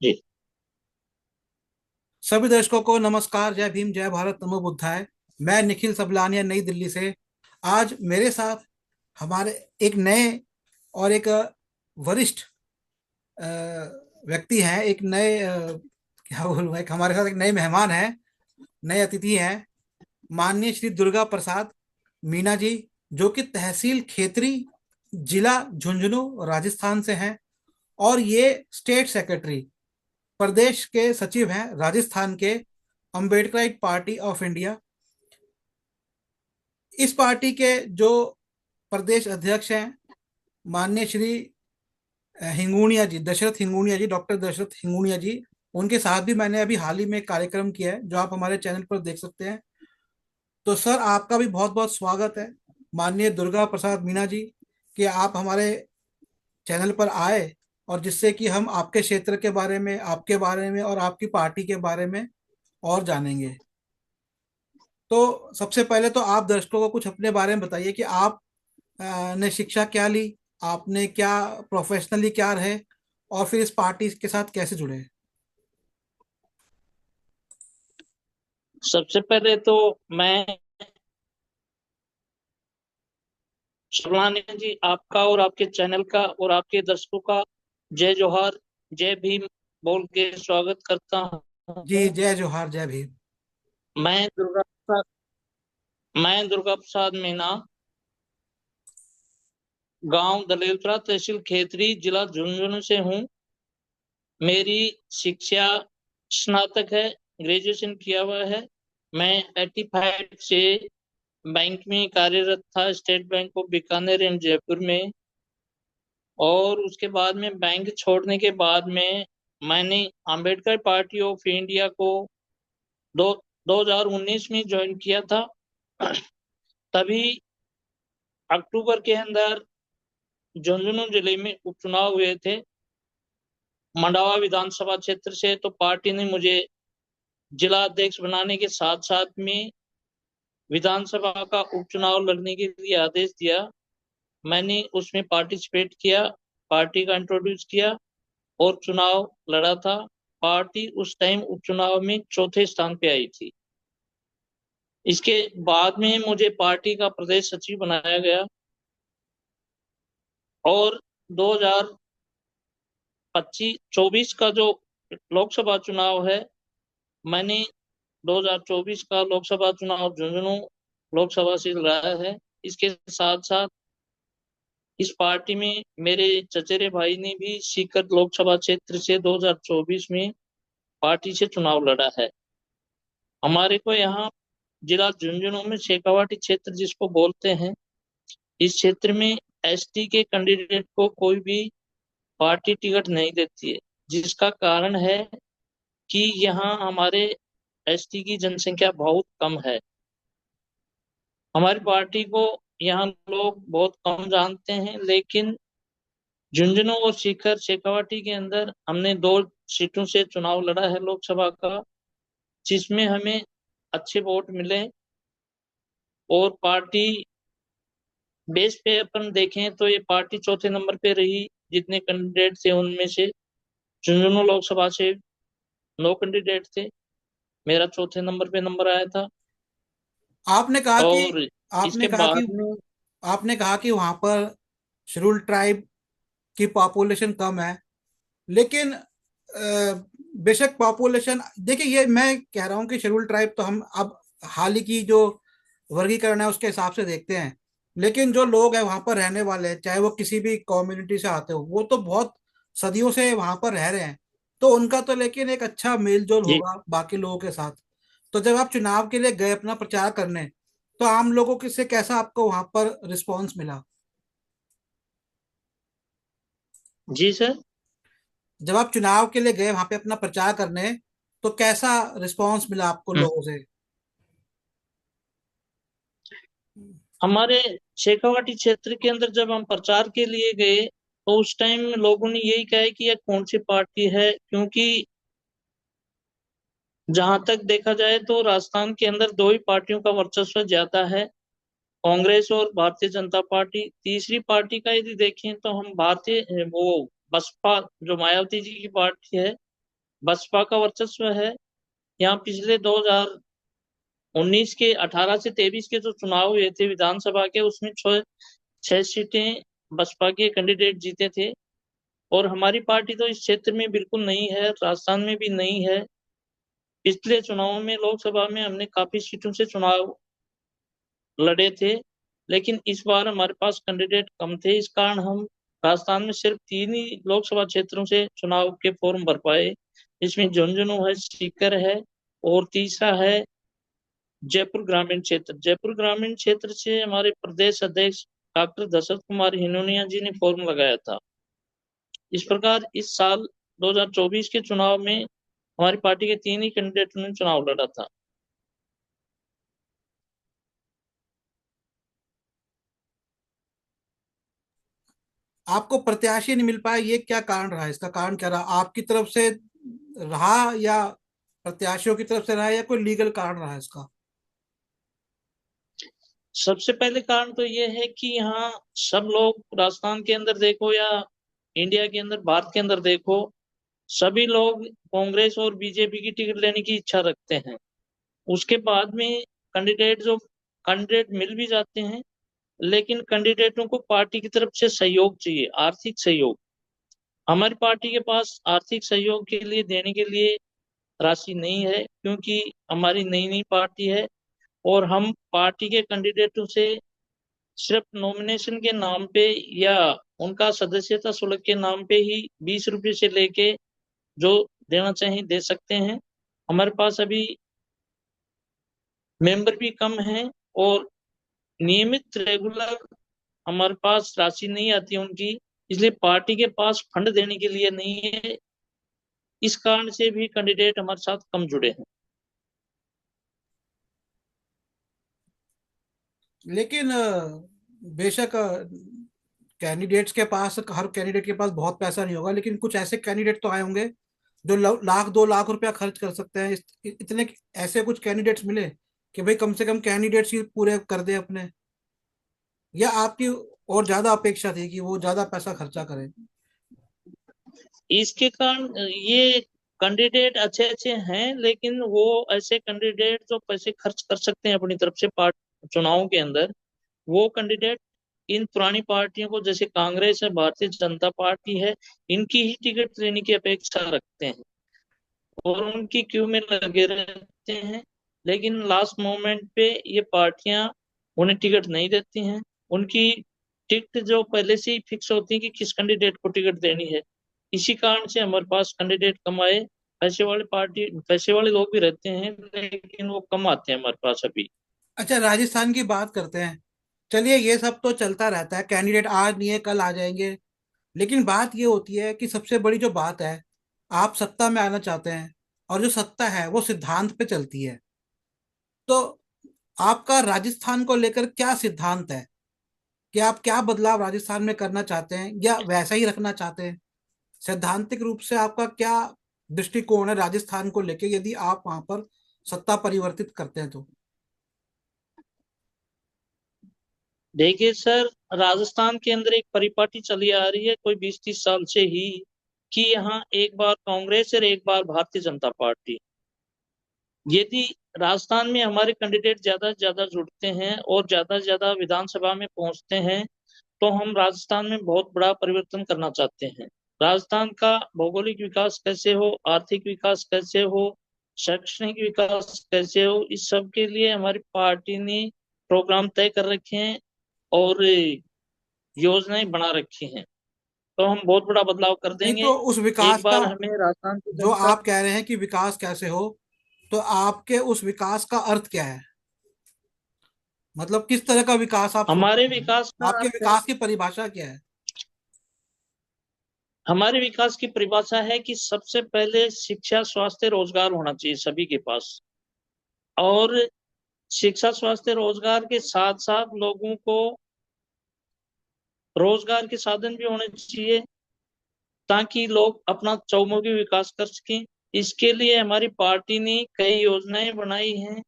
जी। सभी दर्शकों को नमस्कार। जय भीम, जय भारत, नमो बुद्धाय। मैं निखिल सबलानिया, नई दिल्ली से। आज मेरे साथ हमारे एक नए और एक वरिष्ठ अ, व्यक्ति हैं। एक नए क्या बोलूं, एक हमारे साथ एक नए मेहमान हैं, नए अतिथि हैं। माननीय श्री दुर्गा प्रसाद मीना जी, जो कि तहसील खेतरी, जिला झुंझुनू, राजस्थान से हैं। और ये स्टेट सेक्रेटरी, प्रदेश के सचिव हैं राजस्थान के, अम्बेडकराइट पार्टी ऑफ इंडिया। इस पार्टी के जो प्रदेश अध्यक्ष हैं, माननीय श्री हिंगूनिया जी, दशरथ हिंगूनिया जी, डॉक्टर दशरथ हिंगूनिया जी। उनके साथ भी मैंने अभी हाल ही में एक कार्यक्रम किया है, जो आप हमारे चैनल पर देख सकते हैं। तो सर, आपका भी बहुत बहुत स्वागत है, माननीय दुर्गा प्रसाद मीना जी, कि आप हमारे चैनल पर आए, और जिससे कि हम आपके क्षेत्र के बारे में, आपके बारे में और आपकी पार्टी के बारे में और जानेंगे। तो सबसे पहले तो आप दर्शकों को कुछ अपने बारे में बताइए कि आप ने शिक्षा क्या ली, आपने क्या प्रोफेशनली क्या रहे, और फिर इस पार्टी के साथ कैसे जुड़े। सबसे पहले तो मैं शुभलानी जी, आपका और आपके चैनल का और आपके दर्शकों का जय जोहार, जय भीम बोल के स्वागत करता जी, हूँ। जय जोहार, जय भीम। मैं दुर्गा प्रसाद मैं दुर्गा प्रसाद मीना, गांव दलेलपुरा, तहसील खेतरी, जिला झुंझुनू से हूँ। मेरी शिक्षा स्नातक है, ग्रेजुएशन किया हुआ है। मैं 85 से बैंक में कार्यरत था, state bank of Bikaner and Jaipur में। और उसके बाद में बैंक छोड़ने के बाद में मैंने अंबेडकर पार्टी ऑफ इंडिया को दो 2019 में ज्वाइन किया था। तभी अक्टूबर के अंदर झुंझुनू जिले में उपचुनाव हुए थे, मंडावा विधानसभा क्षेत्र से। तो पार्टी ने मुझे जिला अध्यक्ष बनाने के साथ साथ में विधानसभा का उपचुनाव लड़ने के लिए आदेश दिया। मैंने उसमें पार्टिसिपेट किया, पार्टी का इंट्रोड्यूस किया और चुनाव लड़ा था। पार्टी उस टाइम उपचुनाव में चौथे स्थान पे आई थी। इसके बाद में मुझे पार्टी का प्रदेश सचिव बनाया गया। और 2025-24 का जो लोकसभा चुनाव है, मैंने 2024 का लोकसभा चुनाव झुंझुनू लोकसभा से लड़ा है। इसके साथ साथ इस पार्टी में मेरे चचेरे भाई ने भी सीकर लोकसभा क्षेत्र से 2024 में पार्टी से चुनाव लड़ा है। हमारे को यहाँ जिला झुंझुनू में शेखावाटी क्षेत्र जिसको बोलते हैं, इस क्षेत्र में एसटी के कैंडिडेट को कोई भी पार्टी टिकट नहीं देती है। जिसका कारण है कि यहाँ हमारे एसटी की जनसंख्या बहुत कम है। हमारी पार्टी को यहाँ लोग बहुत कम जानते हैं, लेकिन झुंझुनू और सीकर शेखावाटी के अंदर हमने 2 सीटों से चुनाव लड़ा है लोकसभा का, जिसमें हमें अच्छे वोट मिले। और पार्टी बेस पे अपन देखें तो ये पार्टी चौथे नंबर पे रही। जितने कैंडिडेट थे उनमें से झुंझुनू लोकसभा से 9 कैंडिडेट थे, मेरा चौथे नंबर पे नंबर आया था। आपने कहा कि और आपने इसके कहा कि बाद में आपने कहा कि वहां पर शेड्यूल ट्राइब की पॉपुलेशन कम है, लेकिन बेशक पॉपुलेशन, देखिए, ये मैं कह रहा हूँ कि शेड्यूल ट्राइब तो हम अब हाल ही की जो वर्गीकरण है उसके हिसाब से देखते हैं। लेकिन जो लोग हैं वहां पर रहने वाले, चाहे वो किसी भी कम्युनिटी से आते हो, वो तो बहुत सदियों से वहां पर रह रहे हैं। तो उनका तो लेकिन एक अच्छा मेल जोल जी होगा बाकी लोगों के साथ। तो जब आप चुनाव के लिए गए अपना प्रचार करने, तो आम लोगों के से कैसा आपको वहां पर रिस्पॉन्स मिला। जी सर। जब आप चुनाव के लिए गए वहां पे अपना प्रचार करने, तो कैसा रिस्पॉन्स मिला आपको हम्म। लोगों से। हमारे शेखावाटी क्षेत्र के अंदर जब हम प्रचार के लिए गए, तो उस टाइम लोगों ने यही कहा है कि यह कौन सी पार्टी है, क्योंकि जहां तक देखा जाए तो राजस्थान के अंदर दो ही पार्टियों का वर्चस्व ज्यादा है, कांग्रेस और भारतीय जनता पार्टी। तीसरी पार्टी का यदि देखें तो हम भारतीय वो बसपा, जो मायावती जी की पार्टी है, बसपा का वर्चस्व है। यहाँ पिछले 2019 के 18 से 23 के जो चुनाव हुए थे विधानसभा के, उसमें 6 सीटें बसपा के कैंडिडेट जीते थे। और हमारी पार्टी तो इस क्षेत्र में बिल्कुल नहीं है, राजस्थान में भी नहीं है। पिछले चुनाव में लोकसभा में हमने काफी सीटों से चुनाव लड़े थे, लेकिन इस बार हमारे पास कैंडिडेट कम थे। इस कारण हम राजस्थान में सिर्फ 3 ही लोकसभा क्षेत्रों से चुनाव के फॉर्म भर पाए। इसमें झुंझुनू है, सीकर है, और तीसरा है जयपुर ग्रामीण क्षेत्र। जयपुर ग्रामीण क्षेत्र से हमारे प्रदेश अध्यक्ष डॉक्टर दशरथ कुमार हिनोनिया जी ने फॉर्म लगाया था। इस प्रकार इस साल 2024 के चुनाव में हमारी पार्टी के 3 ही कैंडिडेट ने चुनाव लड़ा था। आपको प्रत्याशी नहीं मिल पाया, ये क्या कारण रहा? इसका कारण क्या रहा? आपकी तरफ से रहा या प्रत्याशियों की तरफ से रहा, या कोई लीगल कारण रहा इसका? सबसे पहले कारण तो ये है कि यहाँ सब लोग, राजस्थान के अंदर देखो या इंडिया के अंदर, भारत के अंदर देखो, सभी लोग कांग्रेस और बीजेपी की टिकट लेने की इच्छा रखते हैं। उसके बाद में कैंडिडेट मिल भी जाते हैं, लेकिन कैंडिडेटों को पार्टी की तरफ से सहयोग चाहिए, आर्थिक सहयोग। हमारी पार्टी के पास आर्थिक सहयोग के लिए देने के लिए राशि नहीं है, क्योंकि हमारी नई नई पार्टी है। और हम पार्टी के कैंडिडेटों से सिर्फ नॉमिनेशन के नाम पे या उनका सदस्यता शुल्क के नाम पे ही 20 रुपए से लेके जो देना चाहिए दे सकते हैं। हमारे पास अभी मेंबर भी कम हैं, और नियमित रेगुलर हमारे पास राशि नहीं आती उनकी, इसलिए पार्टी के पास फंड देने के लिए नहीं है। इस कारण से भी कैंडिडेट हमारे साथ कम जुड़े हैं। लेकिन बेशक कैंडिडेट्स के पास, हर कैंडिडेट के पास बहुत पैसा नहीं होगा, लेकिन कुछ ऐसे कैंडिडेट तो आए होंगे जो लाख 2 लाख रुपया खर्च कर सकते हैं। इतने ऐसे कुछ कैंडिडेट्स मिले कि भाई कम से कम कैंडिडेट्स ही पूरे कर दे अपने, या आपकी और ज्यादा अपेक्षा थी कि वो ज्यादा पैसा खर्चा करें? इसके कारण ये कैंडिडेट अच्छे अच्छे हैं, लेकिन वो ऐसे कैंडिडेट जो पैसे खर्च कर सकते हैं अपनी तरफ से पार्ट चुनाव के अंदर, वो कैंडिडेट इन पुरानी पार्टियों को, जैसे कांग्रेस है, भारतीय जनता पार्टी है, इनकी ही टिकट लेने की अपेक्षा रखते हैं और उनकी क्यू में लगे रहते हैं। लेकिन लास्ट मोमेंट पे ये पार्टियां उन्हें टिकट नहीं देती हैं। उनकी टिकट जो पहले से ही फिक्स होती है कि किस कैंडिडेट को टिकट देनी है। इसी कारण से हमारे पास कैंडिडेट कम आए। पैसे वाले लोग भी रहते हैं, लेकिन वो कम आते हैं हमारे पास अभी। अच्छा, राजस्थान की बात करते हैं। चलिए, ये सब तो चलता रहता है, कैंडिडेट आज नहीं है कल आ जाएंगे। लेकिन बात ये होती है कि सबसे बड़ी जो बात है, आप सत्ता में आना चाहते हैं, और जो सत्ता है वो सिद्धांत पे चलती है। तो आपका राजस्थान को लेकर क्या सिद्धांत है? कि आप क्या बदलाव राजस्थान में करना चाहते हैं, या वैसा ही रखना चाहते हैं? सैद्धांतिक रूप से आपका क्या दृष्टिकोण है राजस्थान को लेकर, यदि आप वहां पर सत्ता परिवर्तित करते हैं तो? देखिए सर, राजस्थान के अंदर एक परिपाटी चली आ रही है कोई 20-30 साल से ही, कि यहाँ एक बार कांग्रेस और एक बार भारतीय जनता पार्टी। यदि राजस्थान में हमारे कैंडिडेट ज्यादा से ज्यादा जुड़ते हैं और ज्यादा से ज्यादा विधानसभा में पहुंचते हैं, तो हम राजस्थान में बहुत बड़ा परिवर्तन करना चाहते हैं। राजस्थान का भौगोलिक विकास कैसे हो, आर्थिक विकास कैसे हो, शैक्षणिक विकास कैसे हो, इस सब के लिए हमारी पार्टी ने प्रोग्राम तय कर रखे हैं और योजनाएं बना रखी हैं। तो हम बहुत बड़ा बदलाव कर नहीं देंगे। तो उस एक विकास का, बार हमें राजस्थान की जो जनता। आप कह रहे हैं कि विकास कैसे हो, तो आपके उस विकास का अर्थ क्या है? मतलब किस तरह का विकास आप सोच हमारे रहे हैं? विकास का आपके अर्थ है, विकास की परिभाषा क्या है? हमारे विकास की परिभाषा है कि सबसे पहले शिक्षा, स्वास्थ्य, रोजगार होना चाहिए सभी के पास। और शिक्षा, स्वास्थ्य, रोजगार के साथ साथ लोगों को रोजगार के साधन भी होने चाहिए, ताकि लोग अपना चौमुखी विकास कर सकें। इसके लिए हमारी पार्टी ने कई योजनाएं बनाई हैं।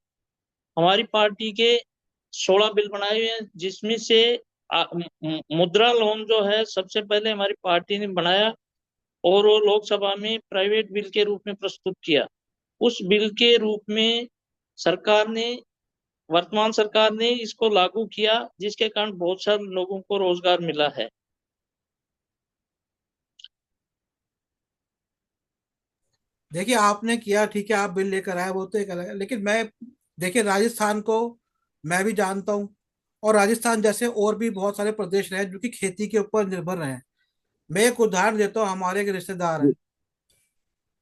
हमारी पार्टी के 16 बिल बनाए हुए हैं, जिसमें से मुद्रा लोन जो है सबसे पहले हमारी पार्टी ने बनाया। और वो लोकसभा में प्राइवेट बिल के रूप में प्रस्तुत किया। उस बिल के रूप में सरकार ने, वर्तमान सरकार ने इसको लागू किया, जिसके कारण बहुत सारे लोगों को रोजगार मिला है। देखिए आपने किया, ठीक है, आप बिल लेकर आए, वो तो एक अलग है, लेकिन मैं, देखिए राजस्थान को मैं भी जानता हूँ, और राजस्थान जैसे और भी बहुत सारे प्रदेश रहे जो कि खेती के ऊपर निर्भर रहे हैं। मैं एक उदाहरण देता हूँ, हमारे एक रिश्तेदार हैं,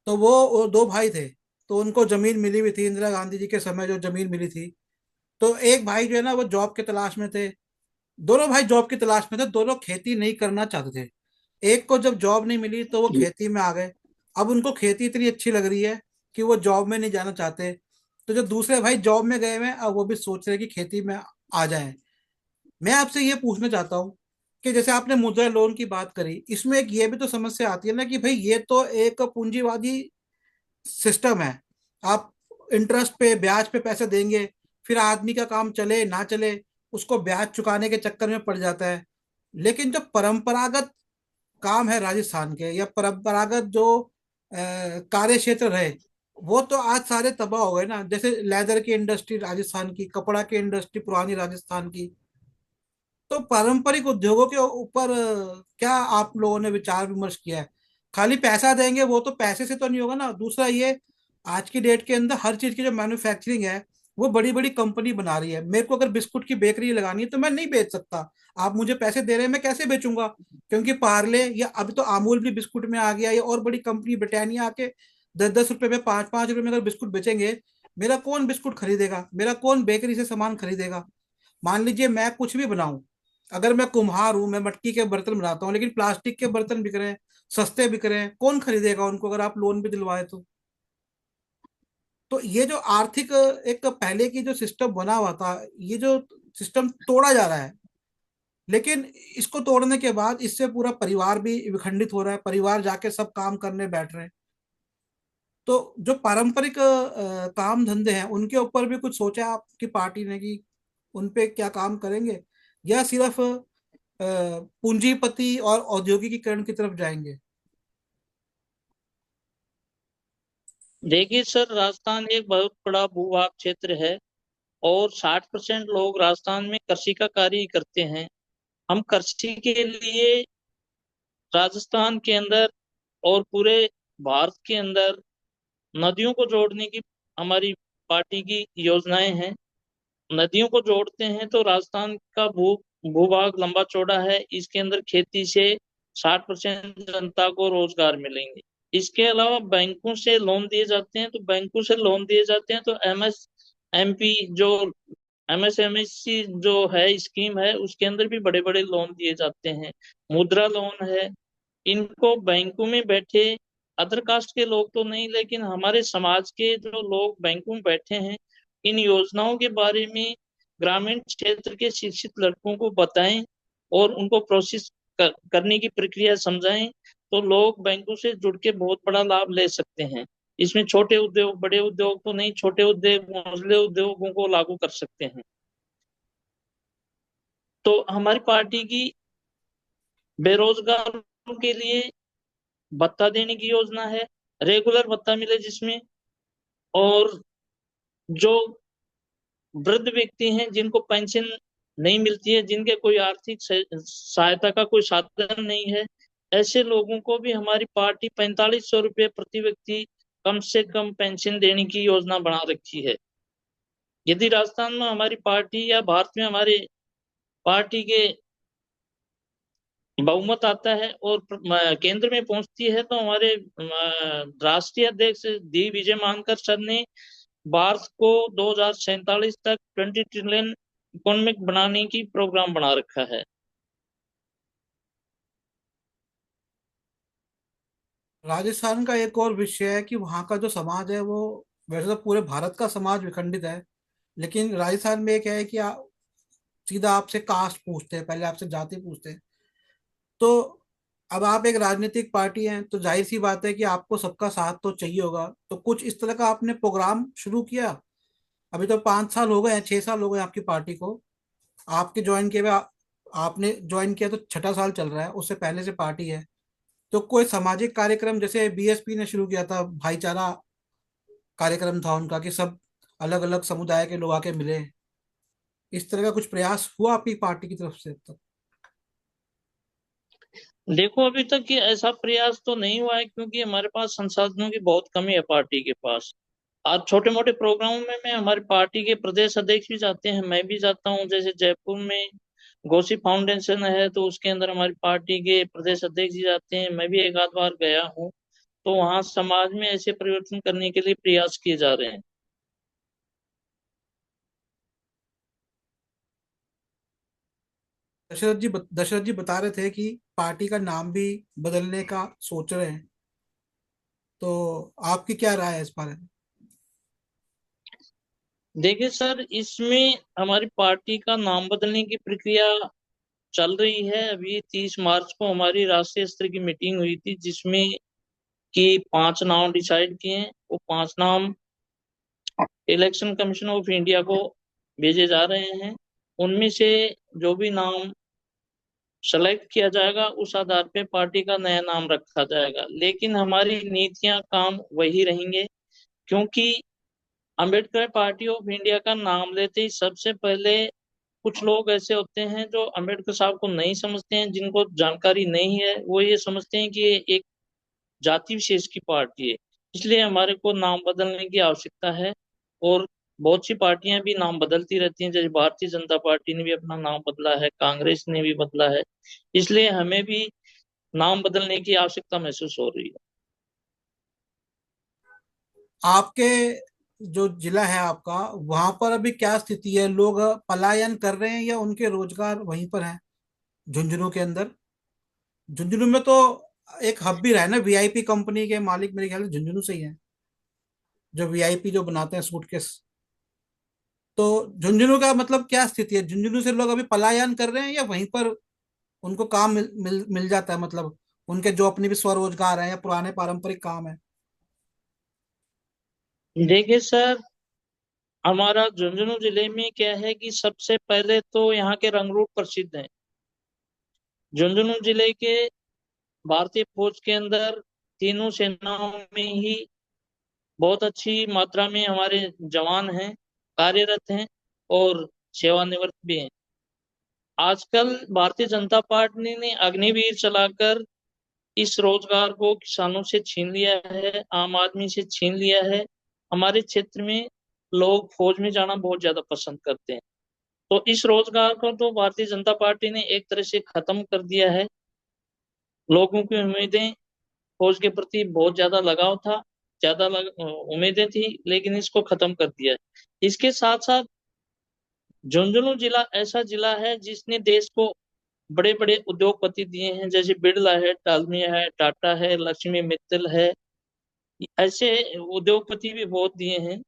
तो वो दो भाई थे, तो उनको जमीन मिली हुई थी, इंदिरा गांधी जी के समय जो जमीन मिली थी। तो एक भाई जो है ना वो जॉब की तलाश में थे, दोनों भाई जॉब की तलाश में थे, दोनों खेती नहीं करना चाहते थे। एक को जब जॉब नहीं मिली तो वो खेती में आ गए। अब उनको खेती इतनी अच्छी लग रही है कि वो जॉब में नहीं जाना चाहते। तो जो दूसरे भाई जॉब में गए हुए हैं, अब वो भी सोच रहे हैं कि खेती में आ जाएं। मैं आपसे ये पूछना चाहता हूँ कि जैसे आपने मुद्रा लोन की बात करी, इसमें एक ये भी तो समस्या आती है ना कि भाई ये तो एक पूंजीवादी सिस्टम है। आप इंटरेस्ट पे, ब्याज पे पैसे देंगे, फिर आदमी का काम चले ना चले उसको ब्याज चुकाने के चक्कर में पड़ जाता है। लेकिन जो परंपरागत काम है राजस्थान के, या परंपरागत जो कार्य क्षेत्र रहे, वो तो आज सारे तबाह हो गए ना। जैसे लेदर की इंडस्ट्री राजस्थान की, कपड़ा की इंडस्ट्री पुरानी राजस्थान की। तो पारंपरिक उद्योगों के ऊपर क्या आप लोगों ने विचार विमर्श किया है? खाली पैसा देंगे, वो तो पैसे से तो नहीं होगा ना। दूसरा ये, आज की डेट के अंदर हर चीज की जो मैन्युफैक्चरिंग है वो बड़ी बड़ी कंपनी बना रही है। मेरे को अगर बिस्कुट की बेकरी लगानी है तो मैं नहीं बेच सकता। आप मुझे पैसे दे रहे हैं, मैं कैसे बेचूंगा? क्योंकि पार्ले, या अभी तो अमूल भी बिस्कुट में आ गया, या और बड़ी कंपनी ब्रिटानिया आके 10-10 रुपए में, 5-5 रुपए में अगर बिस्कुट बेचेंगे, मेरा कौन बिस्कुट खरीदेगा? मेरा कौन बेकरी से सामान खरीदेगा? मान लीजिए मैं कुछ भी बनाऊं, अगर मैं कुम्हार हूं, मैं मटकी के बर्तन बनाता हूँ, लेकिन प्लास्टिक के बर्तन बिक रहे हैं, सस्ते बिक रहे हैं, कौन खरीदेगा उनको अगर आप लोन भी दिलवाए तो? तो ये जो आर्थिक एक पहले की जो सिस्टम बना हुआ था, ये जो सिस्टम तोड़ा जा रहा है। लेकिन इसको तोड़ने के बाद इससे पूरा परिवार भी विखंडित हो रहा है, परिवार जाके सब काम करने बैठ रहे हैं। तो जो पारंपरिक काम धंधे हैं उनके ऊपर भी कुछ सोचा आपकी पार्टी ने कि उन पे क्या काम करेंगे, या सिर्फ पूंजीपति और औद्योगिकीकरण की तरफ जाएंगे? देखिए सर, राजस्थान एक बहुत बड़ा भूभाग क्षेत्र है, और 60% लोग राजस्थान में कृषि का कार्य ही करते हैं। हम कृषि के लिए राजस्थान के अंदर और पूरे भारत के अंदर नदियों को जोड़ने की हमारी पार्टी की योजनाएं हैं। नदियों को जोड़ते हैं तो राजस्थान का भूभाग लंबा चौड़ा है, इसके अंदर खेती से 60% जनता को रोजगार मिलेंगे। इसके अलावा बैंकों से लोन दिए जाते हैं, तो बैंकों से लोन दिए जाते हैं तो एमएसएमपी जो एमएसएमई जो है स्कीम है, उसके अंदर भी बड़े बड़े लोन दिए जाते हैं। मुद्रा लोन है। इनको बैंकों में बैठे अदर कास्ट के लोग तो नहीं, लेकिन हमारे समाज के जो लोग बैंकों में बैठे हैं, इन योजनाओं के बारे में ग्रामीण क्षेत्र के शिक्षित लड़कों को बताएं और उनको प्रोसेस करने की प्रक्रिया समझाएं, तो लोग बैंकों से जुड़ के बहुत बड़ा लाभ ले सकते हैं। इसमें छोटे उद्योग, बड़े उद्योग तो नहीं, छोटे उद्योग, मझले उद्योगों को लागू कर सकते हैं। तो हमारी पार्टी की बेरोजगारों के लिए भत्ता देने की योजना है, रेगुलर भत्ता मिले जिसमें। और जो वृद्ध व्यक्ति हैं जिनको पेंशन नहीं मिलती है, जिनके कोई आर्थिक सहायता का कोई साधन नहीं है, ऐसे लोगों को भी हमारी पार्टी 4500 रुपये प्रति व्यक्ति कम से कम पेंशन देने की योजना बना रखी है। यदि राजस्थान में हमारी पार्टी या भारत में हमारी पार्टी के बहुमत आता है और केंद्र में पहुंचती है, तो हमारे राष्ट्रीय अध्यक्ष डी विजय मानकर सर ने भारत को 2047 तक 20 ट्रिलियन इकोनॉमिक बनाने की प्रोग्राम बना रखा है। राजस्थान का एक और विषय है कि वहाँ का जो समाज है वो, वैसे तो पूरे भारत का समाज विखंडित है, लेकिन राजस्थान में एक है कि सीधा आपसे कास्ट पूछते हैं, पहले आपसे जाति पूछते हैं। तो अब आप एक राजनीतिक पार्टी हैं, तो जाहिर सी बात है कि आपको सबका साथ तो चाहिए होगा। तो कुछ इस तरह का आपने प्रोग्राम शुरू किया? अभी तो 5 साल हो गए हैं, 6 साल हो गए आपकी पार्टी को, आपके ज्वाइन किए हुए, आपने ज्वाइन किया तो छठा साल चल रहा है, उससे पहले से पार्टी है। तो कोई सामाजिक कार्यक्रम जैसे बीएसपी ने शुरू किया था, भाईचारा कार्यक्रम था उनका कि सब अलग अलग समुदाय के लोग आके मिले, इस तरह का कुछ प्रयास हुआ आपकी पार्टी की तरफ से अब तक? देखो, अभी तक ये ऐसा प्रयास तो नहीं हुआ है, क्योंकि हमारे पास संसाधनों की बहुत कमी है पार्टी के पास। आज छोटे मोटे प्रोग्रामों में हमारी पार्टी के प्रदेश अध्यक्ष भी जाते हैं, मैं भी जाता हूँ। जैसे जयपुर में गोसी फाउंडेशन है, तो उसके अंदर हमारी पार्टी के प्रदेश अध्यक्ष जी जाते हैं, मैं भी एक आध बार गया हूँ। तो वहाँ समाज में ऐसे परिवर्तन करने के लिए प्रयास किए जा रहे हैं। दशरथ जी बता रहे थे कि पार्टी का नाम भी बदलने का सोच रहे हैं, तो आपकी क्या राय है इस बारे में? देखिए सर, इसमें हमारी पार्टी का नाम बदलने की प्रक्रिया चल रही है। अभी 30 मार्च को हमारी राष्ट्रीय स्तर की मीटिंग हुई थी, जिसमें कि 5 नाम डिसाइड किए हैं। वो 5 नाम इलेक्शन कमीशन ऑफ इंडिया को भेजे जा रहे हैं। उनमें से जो भी नाम सेलेक्ट किया जाएगा, उस आधार पे पार्टी का नया नाम रखा जाएगा। लेकिन हमारी नीतियां, काम वही रहेंगे, क्योंकि अंबेडकर पार्टी ऑफ इंडिया का नाम लेते ही सबसे पहले कुछ लोग ऐसे होते हैं जो अंबेडकर साहब को नहीं समझते हैं, जिनको जानकारी नहीं है, वो ये समझते हैं कि ये एक जाति विशेष की पार्टी है। इसलिए हमारे को नाम बदलने की आवश्यकता है। और बहुत सी पार्टियां भी नाम बदलती रहती हैं, जैसे भारतीय जनता पार्टी ने भी अपना नाम बदला है, कांग्रेस ने भी बदला है। इसलिए हमें भी नाम बदलने की आवश्यकता महसूस हो रही है। आपके जो जिला है आपका, वहां पर अभी क्या स्थिति है? लोग पलायन कर रहे हैं या उनके रोजगार वहीं पर है झुंझुनू के अंदर? झुंझुनू में तो एक हब भी रहा है ना, वीआईपी कंपनी के मालिक मेरे ख्याल से झुंझुनू से ही है, जो वीआईपी जो बनाते हैं सूटकेस। तो झुंझुनू का मतलब क्या स्थिति है? झुंझुनू से लोग अभी पलायन कर रहे हैं या वहीं पर उनको काम मिल जाता है, मतलब उनके जो अपने भी स्वरोजगार है या पुराने पारंपरिक काम है? देखिए सर, हमारा झुंझुनू जिले में क्या है कि सबसे पहले तो यहाँ के रंगरूप प्रसिद्ध हैं। झुंझुनू जिले के भारतीय फौज के अंदर तीनों सेनाओं में ही बहुत अच्छी मात्रा में हमारे जवान हैं, कार्यरत हैं और सेवानिवृत्त भी हैं। आजकल भारतीय जनता पार्टी ने अग्निवीर चलाकर इस रोजगार को किसानों से छीन लिया है, आम आदमी से छीन लिया है। हमारे क्षेत्र में लोग फौज में जाना बहुत ज्यादा पसंद करते हैं। तो इस रोजगार को तो भारतीय जनता पार्टी ने एक तरह से खत्म कर दिया है। लोगों की उम्मीदें, फौज के प्रति बहुत ज्यादा लगाव था, ज्यादा उम्मीदें थी, लेकिन इसको खत्म कर दिया है। इसके साथ साथ झुंझुनू जिला ऐसा जिला है जिसने देश को बड़े बड़े उद्योगपति दिए हैं, जैसे बिरला है, डालमिया है, टाटा है, लक्ष्मी मित्तल है। ऐसे उद्योगपति भी बहुत दिए हैं।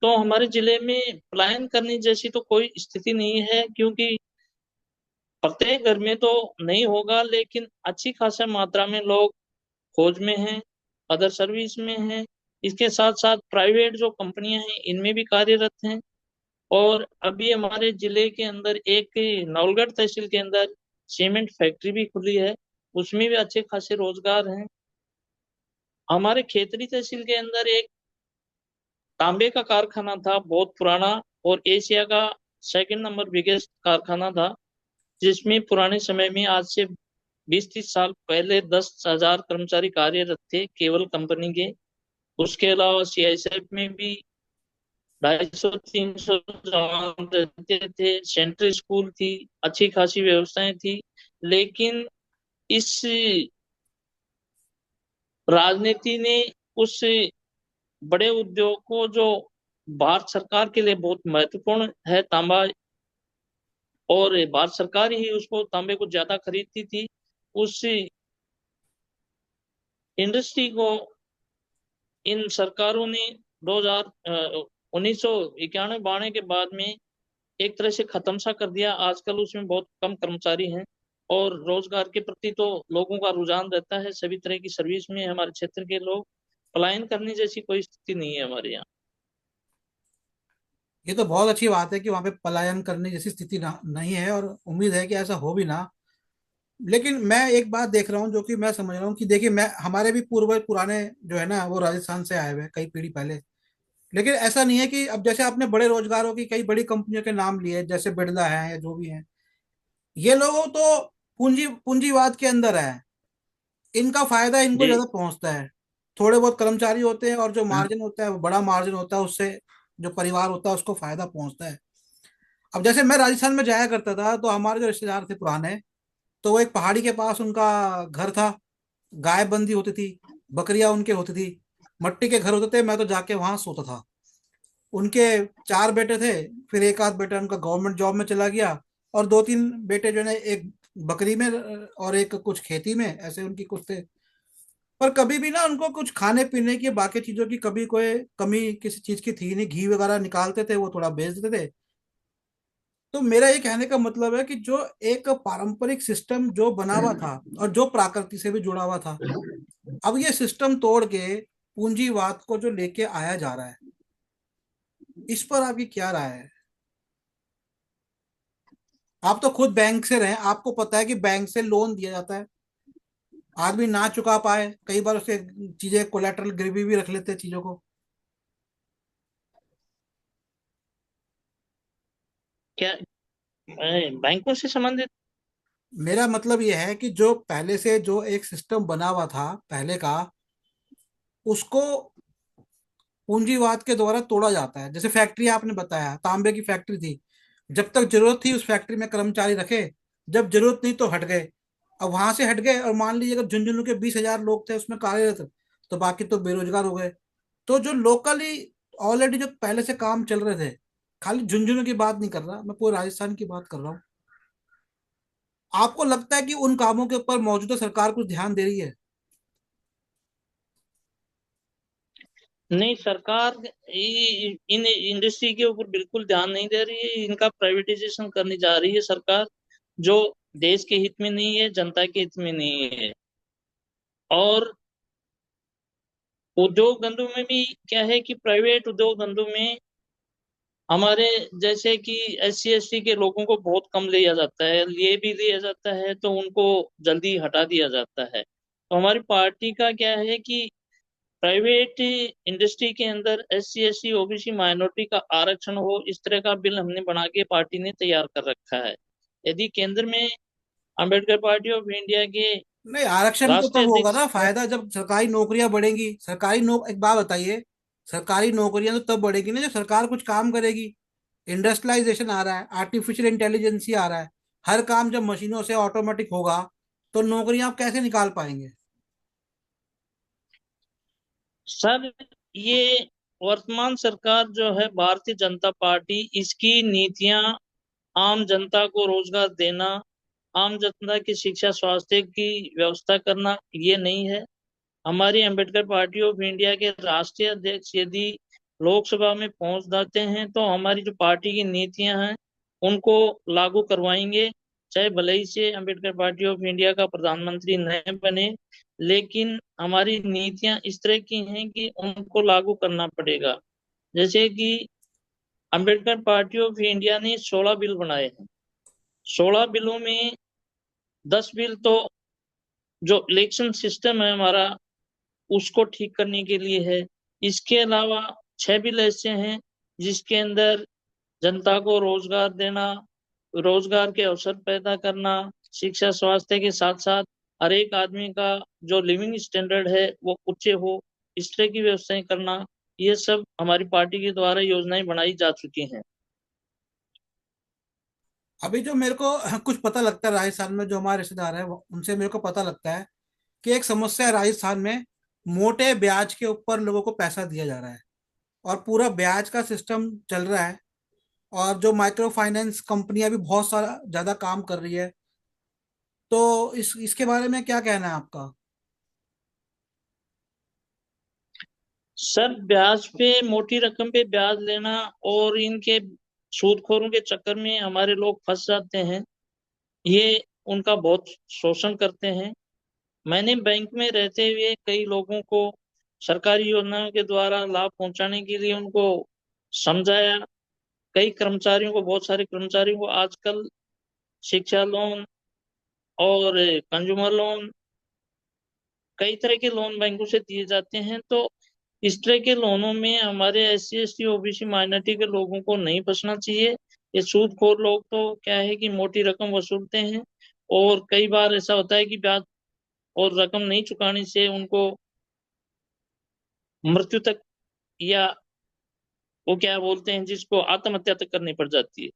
तो हमारे जिले में पलायन करने जैसी तो कोई स्थिति नहीं है, क्योंकि प्रत्येक घर में तो नहीं होगा, लेकिन अच्छी खासा मात्रा में लोग फौज में हैं, अदर सर्विस में हैं। इसके साथ साथ प्राइवेट जो कंपनियां हैं, इनमें भी कार्यरत हैं। और अभी हमारे जिले के अंदर एक नवलगढ़ तहसील के अंदर सीमेंट फैक्ट्री भी खुली है, उसमें भी अच्छे खासे रोजगार हैं। हमारे खेतरी तहसील के अंदर एक तांबे का कारखाना था, बहुत पुराना, और एशिया का सेकंड नंबर बिगेस्ट कारखाना था, जिसमें पुराने समय में, आज से 20-30 साल पहले, 10,000 कर्मचारी कार्यरत थे केवल कंपनी के। उसके अलावा सीआईएसएफ में भी 250-300 जवान रहते थे, सेंट्रल स्कूल थी, अच्छी खासी व्यवस्थाएं थी। लेकिन इस राजनीति ने उस बड़े उद्योग को, जो भारत सरकार के लिए बहुत महत्वपूर्ण है, तांबा, और भारत सरकार ही उसको, तांबे को ज्यादा खरीदती थी, उस इंडस्ट्री को इन सरकारों ने 1991-92 के बाद में एक तरह से खत्म सा कर दिया। आजकल उसमें बहुत कम कर्मचारी हैं, और रोजगार के प्रति तो लोगों का रुझान रहता है, सभी तरह की सर्विस में हमारे क्षेत्र के लोग। पलायन करने जैसी कोई स्थिति नहीं है हमारे यहाँ। ये तो बहुत अच्छी बात है कि वहां पे पलायन करने जैसी स्थिति नहीं है, और उम्मीद है कि ऐसा हो भी ना। लेकिन मैं एक बात देख रहा हूँ जो कि मैं समझ रहा हूँ कि देखिए, मैं हमारे भी पूर्वज पुराने जो है ना वो राजस्थान से आए हुए हैं कई पीढ़ी पहले। लेकिन ऐसा नहीं है कि अब जैसे आपने बड़े रोजगारों की कई बड़ी कंपनियों के नाम लिए जैसे बिरला है या जो भी है, ये लोगों तो पूंजीवाद के अंदर है। इनका फायदा इनको जी। ज्यादा पहुंचता है। थोड़े बहुत कर्मचारी होते हैं और जो हम्म। मार्जिन होता है वो बड़ा मार्जिन होता है, उससे जो परिवार होता है उसको फायदा पहुंचता है। अब जैसे मैं राजस्थान में जाया करता था तो हमारे जो रिश्तेदार थे पुराने, तो वो एक पहाड़ी के पास उनका घर था। गाय बंदी होती थी, बकरियां उनके होती थी, मट्टी के घर होते थे। मैं तो जाके वहां सोता था। उनके 4 बेटे थे, फिर एक आध बेटा उनका गवर्नमेंट जॉब में चला गया, और 2-3 बेटे जो है एक बकरी में और एक कुछ खेती में, ऐसे उनकी कुछ थे। पर कभी भी ना उनको कुछ खाने पीने की बाकी चीजों की कभी कोई कमी किसी चीज की थी नहीं। घी वगैरह निकालते थे, वो थोड़ा बेच देते थे। तो मेरा ये कहने का मतलब है कि जो एक पारंपरिक सिस्टम जो बना हुआ था और जो प्रकृति से भी जुड़ा हुआ था, अब ये सिस्टम तोड़ के पूंजीवाद को जो लेके आया जा रहा है, इस पर आपकी क्या राय है? आप तो खुद बैंक से रहे, आपको पता है कि बैंक से लोन दिया जाता है। आदमी ना चुका पाए कई बार उसे चीजें कोलेटरल गिरवी भी रख लेते हैं चीजों को। क्या बैंकों से संबंधित? मेरा मतलब यह है कि जो पहले से जो एक सिस्टम बना हुआ था पहले का, उसको पूंजीवाद के द्वारा तोड़ा जाता है। जैसे फैक्ट्री आपने बताया, तांबे की फैक्ट्री थी, जब तक जरूरत थी उस फैक्ट्री में कर्मचारी रखे, जब जरूरत नहीं तो हट गए। अब वहां से हट गए और मान लीजिए अगर झुंझुनू के 20,000 लोग थे उसमें कार्यरत, तो बाकी तो बेरोजगार हो गए। तो जो लोकली ऑलरेडी जो पहले से काम चल रहे थे, खाली झुंझुनू की बात नहीं कर रहा मैं, पूरे राजस्थान की बात कर रहा हूँ, आपको लगता है कि उन कामों के ऊपर मौजूदा सरकार कुछ ध्यान दे रही है? नहीं, सरकार इन इंडस्ट्री के ऊपर बिल्कुल ध्यान नहीं दे रही है। इनका प्राइवेटाइजेशन करने जा रही है सरकार, जो देश के हित में नहीं है, जनता के हित में नहीं है। और उद्योग धंधों में भी क्या है कि प्राइवेट उद्योग धंधों में हमारे जैसे कि SC ST के लोगों को बहुत कम लिया जाता है, लिए भी लिया जाता है तो उनको जल्दी हटा दिया जाता है। तो हमारी पार्टी का क्या है कि प्राइवेट इंडस्ट्री के अंदर SC ST OBC माइनॉरिटी का आरक्षण हो, इस तरह का बिल हमने बना के पार्टी ने तैयार कर रखा है। यदि केंद्र में अंबेडकर पार्टी ऑफ इंडिया के नहीं, आरक्षण तो राष्ट्रीय तब होगा अध्यक्ष ना फायदा जब सरकारी नौकरियां बढ़ेंगी। एक बात बताइए, सरकारी नौकरियां तो तब बढ़ेगी ना जब सरकार कुछ काम करेगी। इंडस्ट्रियलाइजेशन आ रहा है, आर्टिफिशियल इंटेलिजेंसी आ रहा है, हर काम जब मशीनों से ऑटोमेटिक होगा तो नौकरियां आप कैसे निकाल पाएंगे? सर, ये वर्तमान सरकार जो है भारतीय जनता पार्टी, इसकी नीतियां आम जनता को रोजगार देना, आम जनता की शिक्षा स्वास्थ्य की व्यवस्था करना, ये नहीं है। हमारी अंबेडकर पार्टी ऑफ इंडिया के राष्ट्रीय अध्यक्ष यदि लोकसभा में पहुंच जाते हैं तो हमारी जो पार्टी की नीतियां हैं उनको लागू करवाएंगे। चाहे भले ही से अंबेडकर पार्टी ऑफ इंडिया का प्रधानमंत्री न बने, लेकिन हमारी नीतियां इस तरह की हैं कि उनको लागू करना पड़ेगा। जैसे कि अंबेडकर पार्टी ऑफ इंडिया ने 16 बिल बनाए हैं। 16 बिलों में 10 बिल तो जो इलेक्शन सिस्टम है हमारा, उसको ठीक करने के लिए है। इसके अलावा 6 बिल ऐसे हैं जिसके अंदर जनता को रोजगार देना, रोजगार के अवसर पैदा करना, शिक्षा स्वास्थ्य के साथ साथ हर एक आदमी का जो लिविंग स्टैंडर्ड है वो उच्च हो, इस तरह की व्यवस्थाएं करना, ये सब हमारी पार्टी के द्वारा योजनाएं बनाई जा चुकी हैं। अभी जो मेरे को कुछ पता लगता है राजस्थान में, जो हमारे रिश्तेदार है उनसे मेरे को पता लगता है कि एक समस्या है राजस्थान में, मोटे ब्याज के ऊपर लोगों को पैसा दिया जा रहा है और पूरा ब्याज का सिस्टम चल रहा है। और जो माइक्रो फाइनेंस कंपनियां भी बहुत सारा ज्यादा काम कर रही है। तो इसके बारे में क्या कहना है आपका? सर, ब्याज पे, मोटी रकम पे ब्याज लेना और इनके सूदखोरों के चक्कर में हमारे लोग फंस जाते हैं। ये उनका बहुत शोषण करते हैं। मैंने बैंक में रहते हुए कई लोगों को सरकारी योजनाओं के द्वारा लाभ पहुंचाने के लिए उनको समझाया। कई कर्मचारियों को, बहुत सारे कर्मचारियों को आजकल शिक्षा लोन और कंज्यूमर लोन, कई तरह के लोन बैंकों से दिए जाते हैं। तो इस तरह के लोनों में हमारे SC ST OBC माइनॉरिटी के लोगों को नहीं फंसना चाहिए। ये सूदखोर लोग तो क्या है कि मोटी रकम वसूलते हैं, और कई बार ऐसा होता है कि ब्याज और रकम नहीं चुकाने से उनको मृत्यु तक, या वो क्या बोलते हैं जिसको, आत्महत्या तक करनी पड़ जाती है।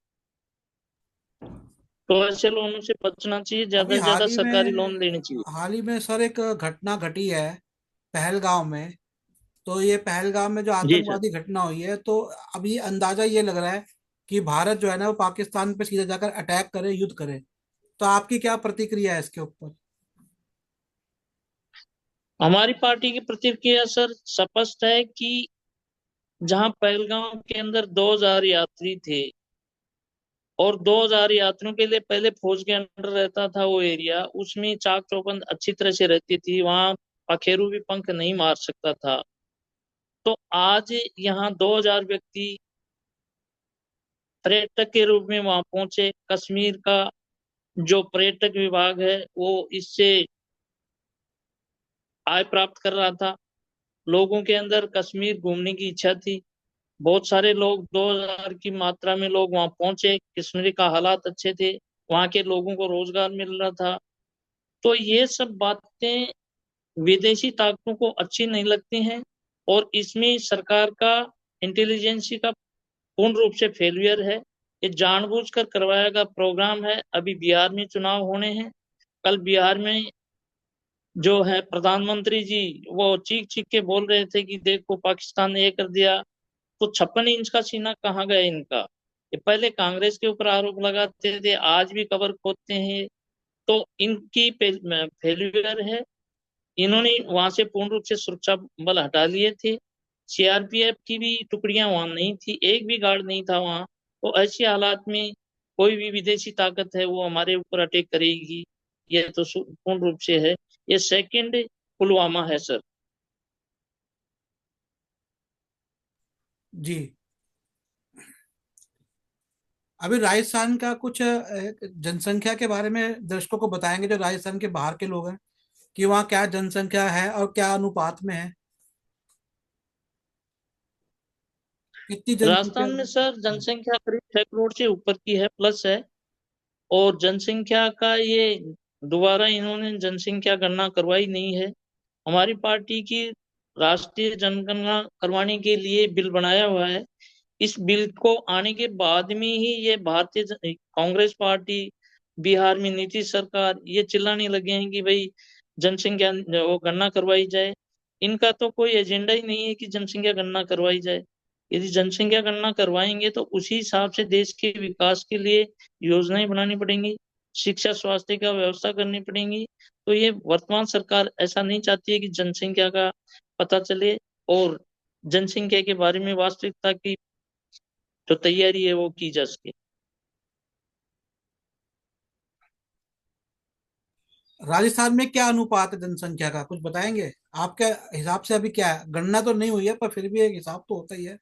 तो ऐसे लोनों से बचना चाहिए, ज्यादा अभी से ज्यादा सरकारी लोन लेने चाहिए। हाल ही में सर एक घटना घटी है पहलगांव में। तो ये पहलगाम में जो जी सर। आतंकवादी घटना हुई है, तो अब ये अंदाजा ये लग रहा है कि भारत जो है ना वो पाकिस्तान पे सीधे जाकर अटैक करे, युद्ध करे। तो आपकी क्या प्रतिक्रिया है इसके ऊपर? हमारी पार्टी की प्रतिक्रिया सर स्पष्ट है कि जहां पहलगांव के अंदर 2,000 यात्री थे, और 2,000 यात्रियों के लिए पहले फौज के अंडर रहता था वो एरिया, उसमें चाक चौबंद अच्छी तरह से रहती थी, वहां पखेरु भी पंख नहीं मार सकता था। तो आज यहाँ 2,000 व्यक्ति पर्यटक के रूप में वहां पहुंचे। कश्मीर का जो पर्यटक विभाग है वो इससे आय प्राप्त कर रहा था। लोगों के अंदर कश्मीर घूमने की इच्छा थी। बहुत सारे लोग, 2,000 की मात्रा में लोग वहां पहुंचे। कश्मीर का हालात अच्छे थे, वहां के लोगों को रोजगार मिल रहा था। तो ये सब बातें विदेशी ताकतों को अच्छी नहीं लगती हैं, और इसमें सरकार का इंटेलिजेंसी का पूर्ण रूप से फेलियर है। ये जानबूझकर करवाया गया प्रोग्राम है। अभी बिहार में चुनाव होने हैं। कल बिहार में जो है प्रधानमंत्री जी, वो चीख चीख के बोल रहे थे कि देखो पाकिस्तान ने ये कर दिया। तो 56 इंच का सीना कहाँ गया इनका? ये पहले कांग्रेस के ऊपर आरोप लगाते थे, आज भी कबर खोदते हैं। तो इनकी फेल्यूर है। इन्होंने वहां से पूर्ण रूप से सुरक्षा बल हटा लिए थे। CRPF की भी टुकड़ियां वहां नहीं थी, एक भी गार्ड नहीं था वहां। तो ऐसी हालात में कोई भी विदेशी ताकत है वो हमारे ऊपर अटैक करेगी, ये तो पूर्ण रूप से है। ये सेकंड पुलवामा है सर। जी। अभी राजस्थान का कुछ जनसंख्या के बारे में दर्शकों को बताएंगे जो राजस्थान के बाहर के लोग हैं, कि वहाँ क्या जनसंख्या है और क्या अनुपात में है, कितनी जनसंख्या राजस्थान में सर है? जनसंख्या करीब 6 करोड़ से ऊपर की है, प्लस है। और जनसंख्या का ये दोबारा इन्होंने जनसंख्या गणना करवाई नहीं है। हमारी पार्टी की राष्ट्रीय जनगणना करवाने के लिए बिल बनाया हुआ है। इस बिल को आने के बाद में ही ये कांग्रेस पार्टी, बिहार में नीतीश सरकार ये चिल्लाने लगे हैं कि भाई जनसंख्या वो गणना करवाई जाए। इनका तो कोई एजेंडा ही नहीं है कि जनसंख्या गणना करवाई जाए। यदि जनसंख्या गणना करवाएंगे तो उसी हिसाब से देश के विकास के लिए योजनाएं बनानी पड़ेंगी, शिक्षा स्वास्थ्य का व्यवस्था करनी पड़ेगी। तो ये वर्तमान सरकार ऐसा नहीं चाहती है कि जनसंख्या का पता चले, और जनसंख्या के बारे में वास्तविकता की जो तैयारी है वो की जा सके। राजस्थान में क्या अनुपात है जनसंख्या का, कुछ बताएंगे? आपके हिसाब से अभी क्या है? गणना तो नहीं हुई है पर फिर भी एक हिसाब तो होता ही है।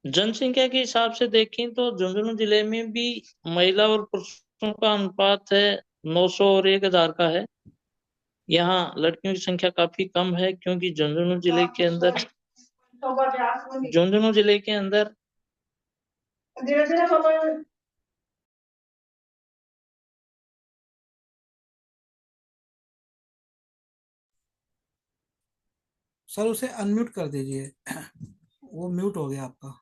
जनसंख्या के हिसाब से देखें तो झुंझुनू जिले में भी महिला और पुरुषों का अनुपात है 900 और 1,000 का है। यहाँ लड़कियों की संख्या काफी कम है, क्योंकि झुंझुनू जिले के अंदर सर उसे अनम्यूट कर दीजिए, वो म्यूट हो गया आपका।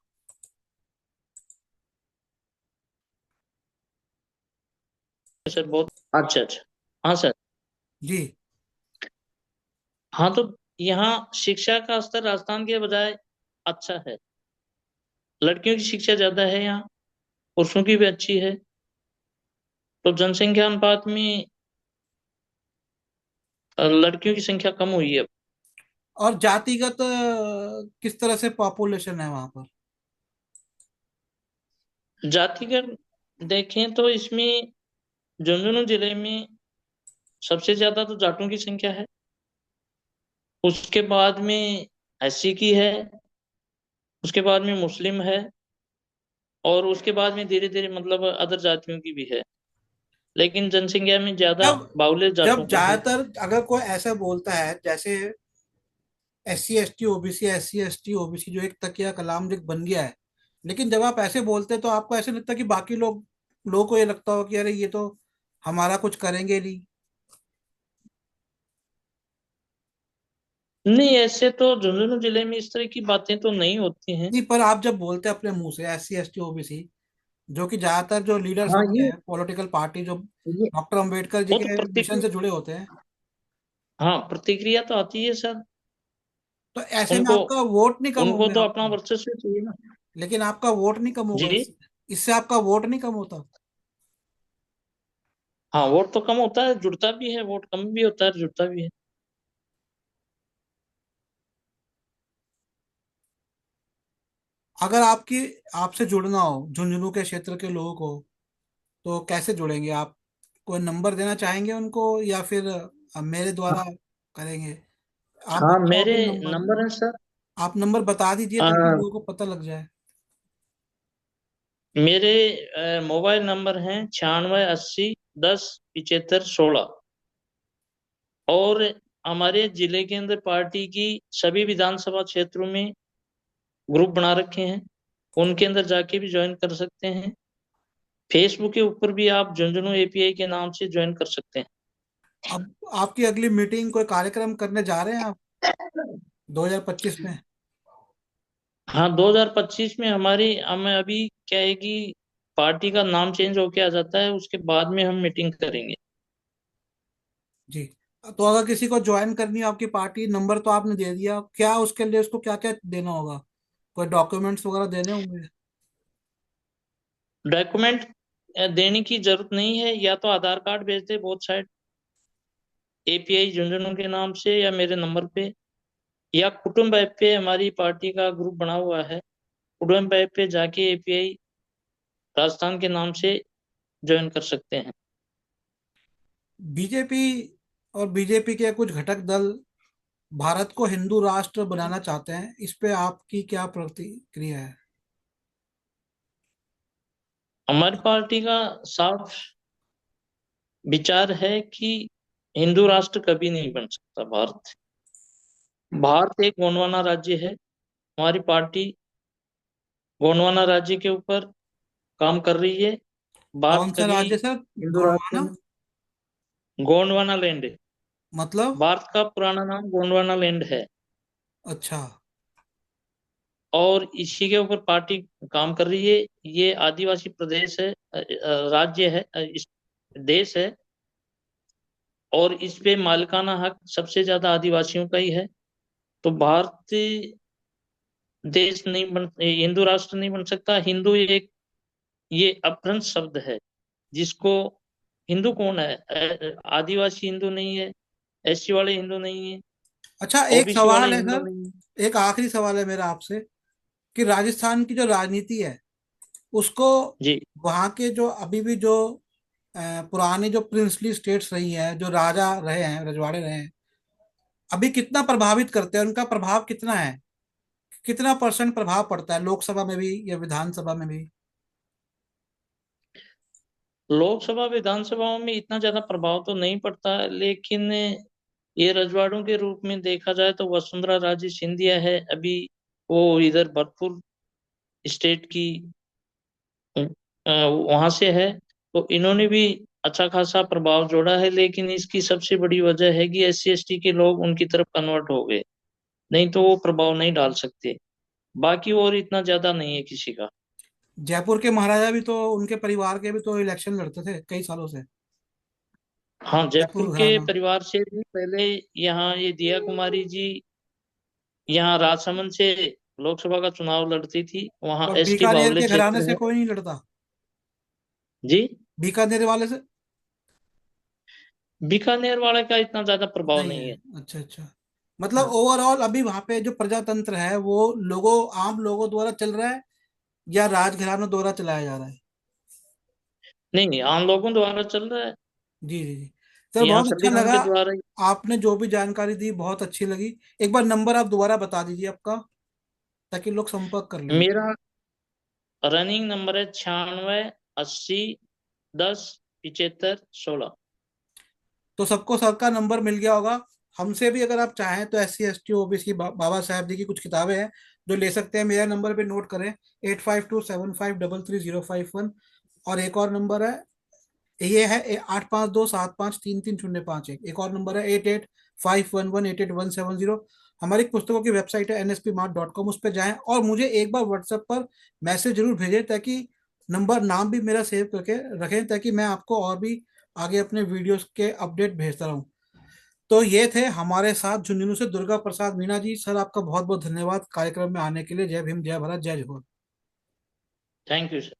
सर बहुत अच्छा अच्छा। हाँ सर। जी। हाँ, तो यहाँ शिक्षा का स्तर राजस्थान के बजाय अच्छा है। लड़कियों की शिक्षा ज्यादा है यहाँ, पुरुषों की भी अच्छी है। तो जनसंख्या अनुपात में लड़कियों की संख्या कम हुई है। और जातिगत किस तरह से पॉपुलेशन है वहां पर? जातिगत देखें तो इसमें झुंझुनू जिले में सबसे ज्यादा तो जाटों की संख्या है, उसके बाद में SC की है, उसके बाद में मुस्लिम है, और उसके बाद में धीरे धीरे मतलब अदर जातियों की भी है। लेकिन जनसंख्या में ज्यादा जब बाहुल्य जब जातों की है। ज्यादातर अगर कोई ऐसा बोलता है, जैसे SC ST OBC, SC ST OBC जो एक तकिया कलाम जो बन गया है, लेकिन जब आप ऐसे बोलते हैं तो आपको ऐसे लगता है कि बाकी लोगों को ये लगता हो कि अरे ये तो हमारा कुछ करेंगे नहीं। नहीं, ऐसे तो झुंझुनू जिले में इस तरह की बातें तो नहीं होती हैं। नहीं, पर आप जब बोलते हैं अपने मुंह से SC ST OBC, जो कि ज्यादातर जो लीडर्स हाँ, होते हैं पॉलिटिकल पार्टी जो ये डॉक्टर अंबेडकर जी वो तो के मिशन प्रतिक्रिया, से जुड़े होते हैं, हाँ प्रतिक्रिया तो आती है सर। तो ऐसे में उनको आपका वोट नहीं कम उनको होंगे तो अपना आपको। वर्चस्व चाहिए ना। लेकिन आपका वोट नहीं कम होगा जी। इससे। इससे आपका वोट नहीं कम होता। हाँ, वोट तो कम होता है, जुड़ता भी है, वोट कम भी होता है, जुड़ता भी है। अगर आपसे जुड़ना हो झुंझुनू के क्षेत्र के लोगों को, तो कैसे जुड़ेंगे आप? कोई नंबर देना चाहेंगे उनको, या फिर मेरे द्वारा करेंगे? आप हाँ, बताओ मेरे अभी नंबर। नंबर है सर। आप नंबर बता दीजिए आ, ताकि लोगों को पता लग जाए। मेरे मोबाइल नंबर हैं 96 80 10 75 16। और हमारे जिले के अंदर पार्टी की सभी विधानसभा क्षेत्रों में ग्रुप बना रखे हैं, उनके अंदर जाके भी ज्वाइन कर सकते हैं। फेसबुक के ऊपर भी आप झुंझुनू एपीआई के नाम से ज्वाइन कर सकते अब आपकी अगली मीटिंग, कोई कार्यक्रम करने जा रहे हैं आप हैं। 2025 में? हाँ, 2025 में हमारी हमें अभी क्या है कि पार्टी का नाम चेंज होके आ जाता है, उसके बाद में हम मीटिंग करेंगे। जी। तो अगर किसी को ज्वाइन करनी हो आपकी पार्टी, नंबर तो आपने दे दिया, क्या उसके लिए उसको क्या क्या देना होगा? कोई डॉक्यूमेंट्स वगैरह देने होंगे? डॉक्यूमेंट देने की जरूरत नहीं है, या तो आधार कार्ड भेज दे बहुत साइड एपीआई झुंझुनू के नाम से या मेरे नंबर पे, या कुटुंब ऐप पे हमारी पार्टी का ग्रुप बना हुआ है, कुटुंब ऐप पे जाके एपीआई राजस्थान के नाम से ज्वाइन कर सकते हैं। बीजेपी और बीजेपी के कुछ घटक दल भारत को हिंदू राष्ट्र बनाना चाहते हैं, इस पे आपकी क्या प्रतिक्रिया है? हमारी पार्टी का साफ विचार है कि हिंदू राष्ट्र कभी नहीं बन सकता भारत। भारत एक गोंडवाना राज्य है। हमारी पार्टी गोंडवाना राज्य के ऊपर काम कर रही है। कौन भारत सा कभी राज्य सर? हिंदू राष्ट्र गोंडवाना? में, गोंडवाना लैंड है। मतलब? भारत का पुराना नाम गोंडवाना लैंड है। अच्छा। और इसी के ऊपर पार्टी काम कर रही है। ये आदिवासी प्रदेश है, राज्य है, इस देश है। और इस पे मालिकाना हक सबसे ज्यादा आदिवासियों का ही है। तो भारत देश नहीं बन, हिंदू राष्ट्र नहीं बन सकता। हिंदू एक, ये अपभ्रंश शब्द है जिसको, हिंदू कौन है? आदिवासी हिंदू नहीं है, एससी वाले हिंदू नहीं है, अच्छा, एक ओबीसी वाले सवाल है हिंदू सर। नहीं है। एक आखिरी सवाल है मेरा आपसे, कि राजस्थान की जो राजनीति है उसको, जी। वहाँ के जो अभी भी जो पुरानी जो प्रिंसली स्टेट्स रही है, जो राजा रहे हैं, रजवाड़े रहे हैं, अभी कितना प्रभावित करते हैं? उनका प्रभाव कितना है? कितना % प्रभाव पड़ता है लोकसभा में भी या विधानसभा में भी? लोकसभा विधानसभाओं में इतना ज्यादा प्रभाव तो नहीं पड़ता है, लेकिन ये रजवाड़ों के रूप में देखा जाए तो वसुंधरा राजे सिंधिया है अभी, वो इधर भरतपुर स्टेट की वहां से है। तो इन्होंने भी अच्छा खासा प्रभाव जोड़ा है, लेकिन इसकी सबसे बड़ी वजह है कि एससी एसटी के लोग उनकी तरफ कन्वर्ट हो गए, नहीं तो वो प्रभाव नहीं डाल सकते। बाकी और इतना ज्यादा नहीं है किसी का। जयपुर के महाराजा भी तो, उनके परिवार के भी तो इलेक्शन लड़ते थे कई सालों से। हाँ, जयपुर जयपुर के घराना। परिवार से भी पहले यहाँ ये दिया कुमारी जी यहाँ राजसमंद से लोकसभा का चुनाव लड़ती थी, वहाँ और एसटी बीकानेर बाहुल्य के घराने क्षेत्र से है। कोई नहीं लड़ता? जी। बीकानेर वाले से? बीकानेर वाले का इतना ज्यादा प्रभाव नहीं नहीं है? है। अच्छा अच्छा। मतलब ओवरऑल अभी वहां पे जो प्रजातंत्र है वो लोगों, आम लोगों द्वारा चल रहा है, या राजघरानों द्वारा चलाया जा रहा है? नहीं नहीं, आम लोगों द्वारा चल रहा है। जी जी जी। सर यहाँ बहुत अच्छा संविधान लगा। के द्वारा ही। आपने जो भी जानकारी दी बहुत अच्छी लगी। एक बार नंबर आप दोबारा बता दीजिए आपका, ताकि लोग संपर्क कर लेंगे। मेरा रनिंग नंबर है 96 80 10 7516। तो सबको सबका नंबर मिल गया होगा। हमसे भी अगर आप चाहें तो SC ST OBC बाबा साहब जी की कुछ किताबें हैं जो ले सकते हैं। मेरा नंबर पे नोट करें, 8527533051। और एक और नंबर है, ये है 8527533051। एक और नंबर है 8851188170। हमारी पुस्तकों की वेबसाइट है NSPmart.com, उस पर जाएं और मुझे एक बार व्हाट्सएप पर मैसेज जरूर भेजें, ताकि नंबर नाम भी मेरा सेव करके रखें, ताकि मैं आपको और भी आगे अपने वीडियोस के अपडेट भेजता रहूं। तो ये थे हमारे साथ झुंझुनू से दुर्गा प्रसाद मीणा जी। सर, आपका बहुत बहुत धन्यवाद कार्यक्रम में आने के लिए। जय भीम, जय भारत, जय जोहर। Thank you sir.